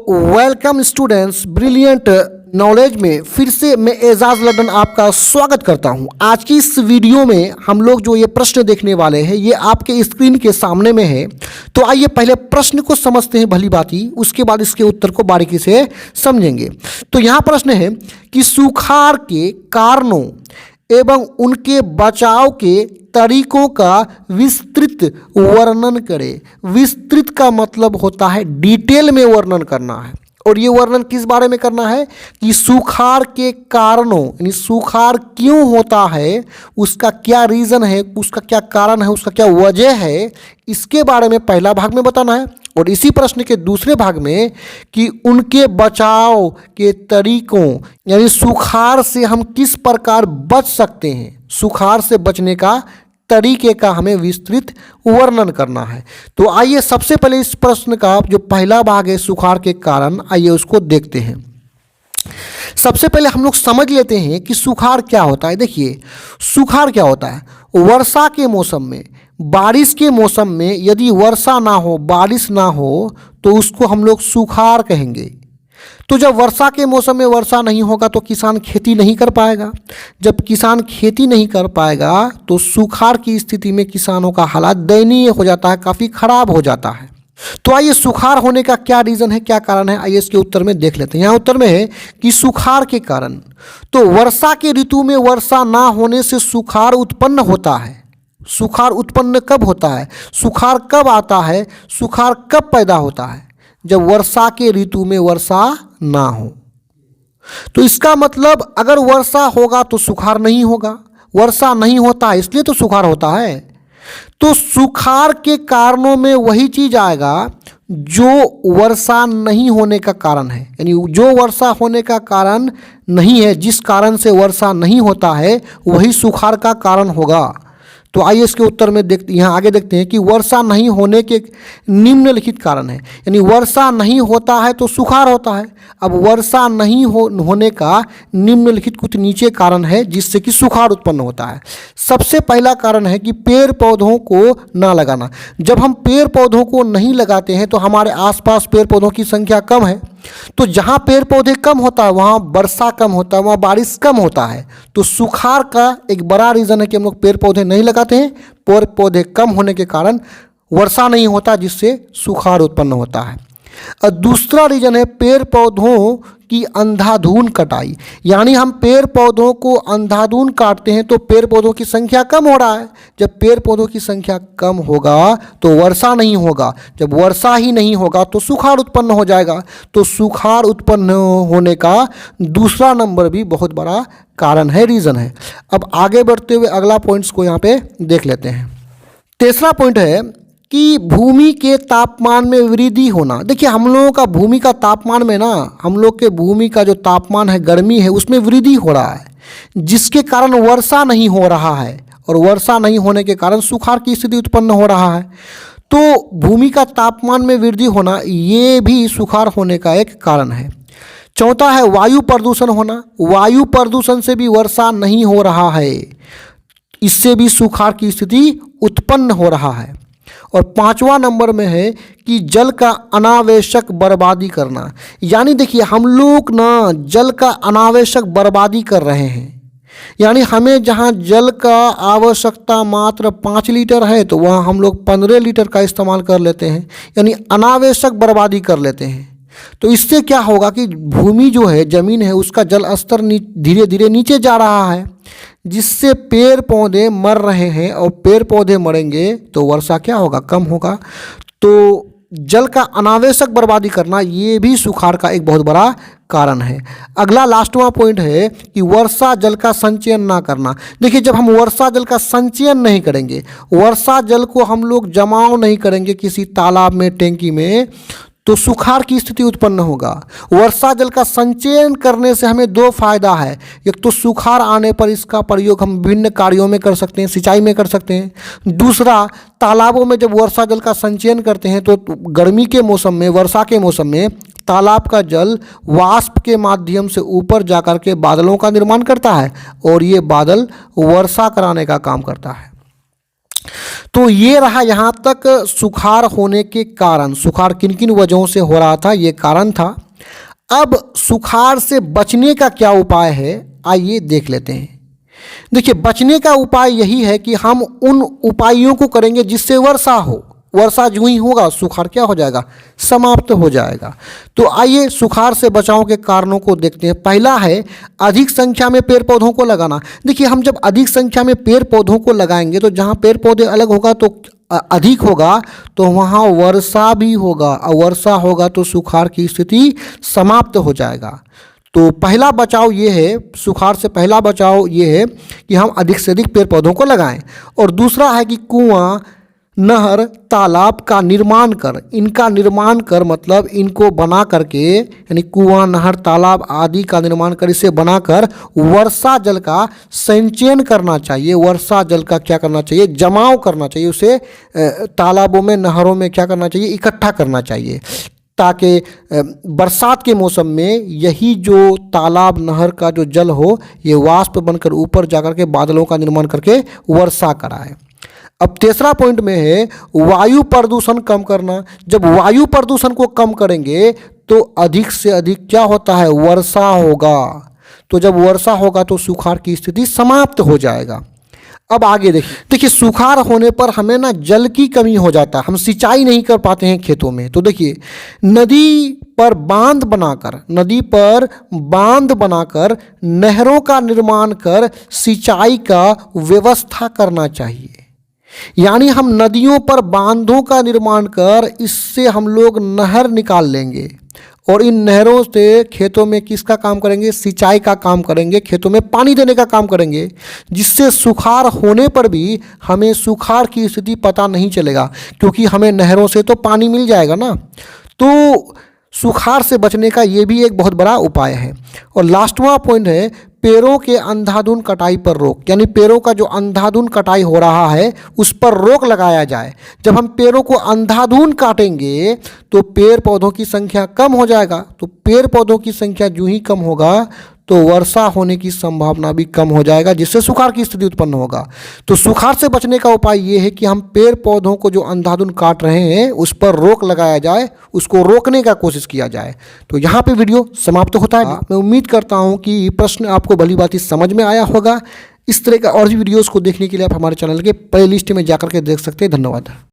Welcome students, brilliant knowledge में फिर से मैं एजाज लडन आपका स्वागत करता हूं। आज की इस वीडियो में हम लोग जो ये प्रश्न देखने वाले हैं ये आपके स्क्रीन के सामने में है। तो आइए पहले प्रश्न को समझते हैं भली भांति, उसके बाद इसके उत्तर को बारीकी से समझेंगे। तो यहाँ प्रश्न है कि सुखाड़ के कारणों एवं उनके बचाव के तरीकों का विस्तृत वर्णन करें। विस्तृत का मतलब होता है डिटेल में वर्णन करना है, और ये वर्णन किस बारे में करना है कि सुखाड़ के कारणों, यानी सुखाड़ क्यों होता है, उसका क्या रीज़न है, उसका क्या कारण है, उसका क्या वजह है, इसके बारे में पहला भाग में बताना है। और इसी प्रश्न के दूसरे भाग में कि उनके बचाव के तरीकों, यानी सुखाड़ से हम किस प्रकार बच सकते हैं, सुखाड़ से बचने का तरीके का हमें विस्तृत वर्णन करना है। तो आइए सबसे पहले इस प्रश्न का जो पहला भाग है सुखाड़ के कारण, आइए उसको देखते हैं। सबसे पहले हम लोग समझ लेते हैं कि सुखाड़ क्या होता है। देखिए सुखाड़ क्या होता है, वर्षा के मौसम में, बारिश के मौसम में यदि वर्षा ना हो, बारिश ना हो, तो उसको हम लोग सुखाड़ कहेंगे। तो जब वर्षा के मौसम में वर्षा नहीं होगा तो किसान खेती नहीं कर पाएगा। जब किसान खेती नहीं कर पाएगा तो सुखाड़ की स्थिति में किसानों का हालात दयनीय हो जाता है, काफ़ी खराब हो जाता है। तो आइए सुखाड़ होने का क्या रीज़न है, क्या कारण है, आइए इसके उत्तर में देख लेते हैं। यहाँ उत्तर में है कि सुखाड़ के कारण, तो वर्षा के ऋतु में वर्षा ना होने से सुखाड़ उत्पन्न होता है। सुखाड़ उत्पन्न कब होता है, सुखाड़ कब आता है, सुखाड़ कब पैदा होता है, जब वर्षा के ऋतु में वर्षा ना हो। तो इसका मतलब अगर वर्षा होगा तो सुखाड़ नहीं होगा, वर्षा नहीं होता है इसलिए तो सुखाड़ होता है। तो सुखाड़ के कारणों में वही चीज आएगा जो वर्षा नहीं होने का कारण है, यानी जो वर्षा होने का कारण नहीं है, जिस कारण से वर्षा नहीं होता है वही सुखाड़ का कारण होगा। तो आइए इसके उत्तर में यहाँ आगे देखते हैं कि वर्षा नहीं होने के निम्नलिखित कारण है, यानी वर्षा नहीं होता है तो सुखाड़ होता है। अब वर्षा नहीं होने का निम्नलिखित कुछ नीचे कारण है जिससे कि सुखाड़ उत्पन्न होता है। सबसे पहला कारण है कि पेड़ पौधों को ना लगाना। जब हम पेड़ पौधों को नहीं लगाते हैं तो हमारे आसपास पेड़ पौधों की संख्या कम है, तो जहाँ पेड़ पौधे कम होता है वहाँ वर्षा कम होता है, वहाँ बारिश कम होता है। तो सुखाड़ का एक बड़ा रीज़न है कि हम लोग पेड़ पौधे नहीं लगाते हैं, पेड़ पौधे कम होने के कारण वर्षा नहीं होता जिससे सुखाड़ उत्पन्न होता है। और दूसरा रीज़न है पेड़ पौधों की अंधाधुंध कटाई, यानी हम पेड़ पौधों को अंधाधुंध काटते हैं तो पेड़ पौधों की संख्या कम हो रहा है। जब पेड़ पौधों की संख्या कम होगा तो वर्षा नहीं होगा, जब वर्षा ही नहीं होगा तो सुखाड़ उत्पन्न हो जाएगा। तो सुखाड़ उत्पन्न होने का दूसरा नंबर भी बहुत बड़ा कारण है, रीज़न है। अब आगे बढ़ते हुए अगला पॉइंट्स को यहाँ पे देख लेते हैं। तीसरा पॉइंट है कि भूमि के तापमान में वृद्धि होना। देखिए हम लोगों का भूमि का तापमान में ना, हम लोग के भूमि का जो तापमान है, गर्मी है, उसमें वृद्धि हो रहा है, जिसके कारण वर्षा नहीं हो रहा है, और वर्षा नहीं होने के कारण सुखाड़ की स्थिति उत्पन्न हो रहा है। तो भूमि का तापमान में वृद्धि होना ये भी सुखाड़ होने का एक कारण है। चौथा है वायु प्रदूषण होना। वायु प्रदूषण से भी वर्षा नहीं हो रहा है, इससे भी सुखाड़ की स्थिति उत्पन्न हो रहा है। और पांचवा नंबर में है कि जल का अनावश्यक बर्बादी करना, यानी देखिए हम लोग ना जल का अनावश्यक बर्बादी कर रहे हैं। यानी हमें जहाँ जल का आवश्यकता मात्र 5 लीटर है तो वहाँ हम लोग 15 लीटर का इस्तेमाल कर लेते हैं, यानी अनावश्यक बर्बादी कर लेते हैं। तो इससे क्या होगा कि भूमि जो है, ज़मीन है, उसका जल स्तर धीरे धीरे नीचे जा रहा है, जिससे पेड़ पौधे मर रहे हैं, और पेड़ पौधे मरेंगे तो वर्षा क्या होगा, कम होगा। तो जल का अनावश्यक बर्बादी करना ये भी सुखाड़ का एक बहुत बड़ा कारण है। अगला लास्टवां पॉइंट है कि वर्षा जल का संचयन ना करना। देखिए जब हम वर्षा जल का संचयन नहीं करेंगे, वर्षा जल को हम लोग जमाव नहीं करेंगे किसी तालाब में, टैंकी में, तो सुखाड़ की स्थिति उत्पन्न होगा। वर्षा जल का संचयन करने से हमें 2 फायदा है। एक तो सुखाड़ आने पर इसका प्रयोग हम विभिन्न कार्यों में कर सकते हैं, सिंचाई में कर सकते हैं। दूसरा, तालाबों में जब वर्षा जल का संचयन करते हैं तो गर्मी के मौसम में, वर्षा के मौसम में तालाब का जल वाष्प के माध्यम से ऊपर जाकर के बादलों का निर्माण करता है, और ये बादल वर्षा कराने का काम करता है। तो ये रहा यहाँ तक सुखाड़ होने के कारण। सुखाड़ किन किन वजहों से हो रहा था, ये कारण था। अब सुखाड़ से बचने का क्या उपाय है, आइए देख लेते हैं। देखिए, बचने का उपाय यही है कि हम उन उपायों को करेंगे जिससे वर्षा हो। वर्षा जो ही होगा सुखाड़ क्या हो जाएगा, समाप्त हो जाएगा। तो आइए सुखाड़ से बचाव के कारणों को देखते हैं। पहला है अधिक संख्या में पेड़ पौधों को लगाना। देखिए, हम जब अधिक संख्या में पेड़ पौधों को लगाएंगे तो जहाँ पेड़ पौधे अलग होगा तो अधिक होगा, तो वहाँ वर्षा भी होगा, और वर्षा होगा तो सुखाड़ की स्थिति समाप्त हो जाएगा। तो पहला बचाव ये है, सुखाड़ से पहला बचाव ये है कि हम अधिक से अधिक पेड़ पौधों को लगाएं। और दूसरा है कि कुआं, नहर, तालाब का निर्माण कर, इनका निर्माण कर मतलब इनको बना करके, यानी कुआं, नहर, तालाब आदि का निर्माण कर, इसे बनाकर वर्षा जल का संचयन करना चाहिए। वर्षा जल का क्या करना चाहिए, जमाव करना चाहिए। उसे तालाबों में, नहरों में क्या करना चाहिए, इकट्ठा करना चाहिए, ताकि बरसात के मौसम में यही जो तालाब, नहर का जो जल हो, ये वाष्प बनकर ऊपर जाकर के बादलों का निर्माण करके वर्षा कराए। अब तीसरा पॉइंट में है वायु प्रदूषण कम करना। जब वायु प्रदूषण को कम करेंगे तो अधिक से अधिक क्या होता है, वर्षा होगा। तो जब वर्षा होगा तो सुखाड़ की स्थिति समाप्त हो जाएगा। अब आगे देखिए, सुखाड़ होने पर हमें ना जल की कमी हो जाता है, हम सिंचाई नहीं कर पाते हैं खेतों में। तो देखिए, नदी पर बांध बनाकर नहरों का निर्माण कर सिंचाई का व्यवस्था करना चाहिए। यानी हम नदियों पर बांधों का निर्माण कर इससे हम लोग नहर निकाल लेंगे, और इन नहरों से खेतों में किसका काम करेंगे, सिंचाई का काम करेंगे, खेतों में पानी देने का काम करेंगे, जिससे सुखाड़ होने पर भी हमें सुखाड़ की स्थिति पता नहीं चलेगा, क्योंकि हमें नहरों से तो पानी मिल जाएगा ना। तो सुखाड़ से बचने का ये भी एक बहुत बड़ा उपाय है। और लास्टवां पॉइंट है पेड़ों के अंधाधुंध कटाई पर रोक, यानी पेड़ों का जो अंधाधुंध कटाई हो रहा है उस पर रोक लगाया जाए। जब हम पेड़ों को अंधाधुंध काटेंगे तो पेड़ पौधों की संख्या कम हो जाएगा। तो पेड़ पौधों की संख्या जो ही कम होगा तो वर्षा होने की संभावना भी कम हो जाएगा, जिससे सुखाड़ की स्थिति उत्पन्न होगा। तो सुखाड़ से बचने का उपाय ये है कि हम पेड़ पौधों को जो अंधाधुंध काट रहे हैं उस पर रोक लगाया जाए, उसको रोकने का कोशिश किया जाए। तो यहाँ पे वीडियो समाप्त होता है। मैं उम्मीद करता हूँ कि प्रश्न आपको भली भांति समझ में आया होगा। इस तरह का और भी वीडियोज़ को देखने के लिए आप हमारे चैनल के प्लेलिस्ट में जाकर के देख सकते हैं। धन्यवाद।